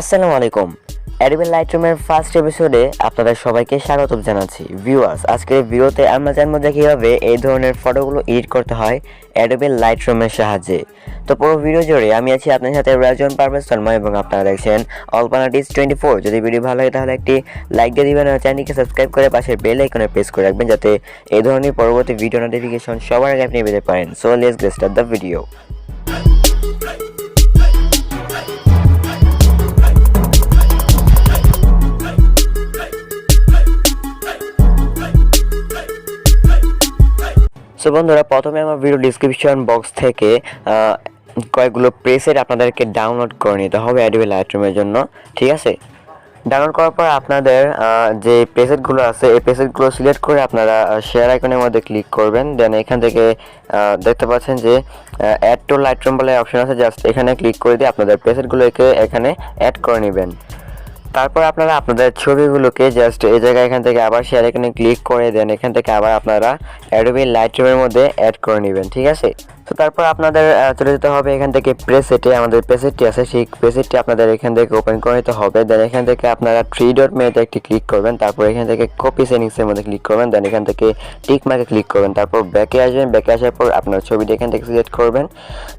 আসসালামু আলাইকুম। Adobe লাইটরুমের first এপিসোডে আপনাদের সবাইকে স্বাগত জানাচ্ছি। ভিউয়ার্স, আজকের ভিডিওতে আমরা জানবো যে কীভাবে এই ধরনের ফটোগুলো এডিট করতে হয় অ্যাডোবি লাইটরুমের সাহায্যে। তো পুরো ভিডিও জুড়ে আমি আছি আপনার সাথে রাজন পারভেজ তন্ময় এবং আপনারা দেখছেন অলপানাটিস 24। যদি ভিডিও ভালো লাগে তাহলে একটি লাইক দিয়ে দিবেন আর চ্যানেলকে সাবস্ক্রাইব করে পাশের বেল আইকনে প্রেস করে রাখবেন যাতে এই ধরনের পরবর্তী ভিডিও নোটিফিকেশন সবার আগে আপনি পেতে পারেন। So let's get start the video. So বন্ধুরা, প্রথমে আমার ভিডিও ডিসক্রিপশন বক্স থেকে কয়েকগুলো প্রেসেট আপনাদেরকে ডাউনলোড করে নিতে হবে অ্যাডোবি লাইটরুমের জন্য, ঠিক আছে? ডাউনলোড করার পর আপনাদের যে প্রেসেটগুলো আছে এই প্রেসেটগুলো সিলেক্ট করে আপনারা শেয়ার আইকনের মধ্যে ক্লিক করবেন। দেন এখান থেকে দেখতে পাচ্ছেন যে অ্যাড টু লাইটরুম বলে অপশন আছে, জাস্ট এখানে ক্লিক করে দিয়ে আপনাদের প্রেসেটগুলোকে এখানে অ্যাড করে নেবেন। তারপর আপনারা আপনাদের ছবিগুলোকে জাস্ট এই জায়গায় এখান থেকে আবার শেয়ার এখানে ক্লিক করে দেন, এখান থেকে আবার আপনারা অ্যাডোবি লাইটরুমের মধ্যে অ্যাড করে নেবেন, ঠিক আছে? তো তারপর আপনাদের চলে যেতে হবে এখান থেকে প্রেসেটে, আমাদের প্রেসেটটি আছে সেই প্রেসেটটি আপনাদের এখান থেকে ওপেন করে নিতে হবে। দেন এখান থেকে আপনারা থ্রি ডট মেনুতে একটি ক্লিক করবেন, তারপর এখান থেকে কপি সেটিংসের মধ্যে ক্লিক করবেন, দেন এখান থেকে টিক মার্কে ক্লিক করবেন, তারপর ব্যাকে আসবেন। ব্যাকে আসার পর আপনার ছবিটি এখান থেকে সিলেক্ট করবেন।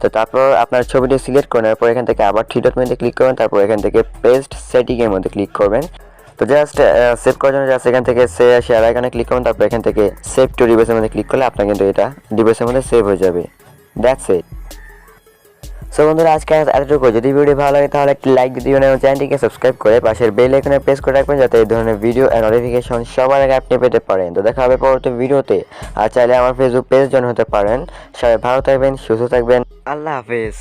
তো তারপর আপনার ছবিটি সিলেক্ট করার পর এখান থেকে আবার থ্রি ডট মেনুতে ক্লিক করবেন, তারপর এখান থেকে পেস্ট সেটিংয়ের মধ্যে ক্লিক করবেন। তো জাস্ট সেভ করার জন্য জাস্ট এখান থেকে শেয়ার আইকনে ক্লিক করুন, তারপর এখান থেকে সেভ টু ডিভাইসের মধ্যে ক্লিক করলে আপনার কিন্তু এটা ডিভাইসের মধ্যে সেভ হয়ে যাবে। That's it. সো বন্ধুরা, আজকে এতটুকু। যদি ভিডিও ভালো লাগে তাহলে একটি লাইক দিয়ে দিবেন এবং চ্যানেলটিকে সাবস্ক্রাইব করে পাশের বেল আইকনে প্রেস করে রাখবেন যাতে এই ধরনের ভিডিও এন্ড নোটিফিকেশন সবার আগে আপনি পেতে পারেন। তো দেখা হবে পরবর্তী ভিডিওতে। আর চাইলে আমার ফেসবুক পেজ জয়েন হতে পারেন। সবাই ভালো থাকবেন, সুস্থ থাকবেন। আল্লাহ হাফেজ।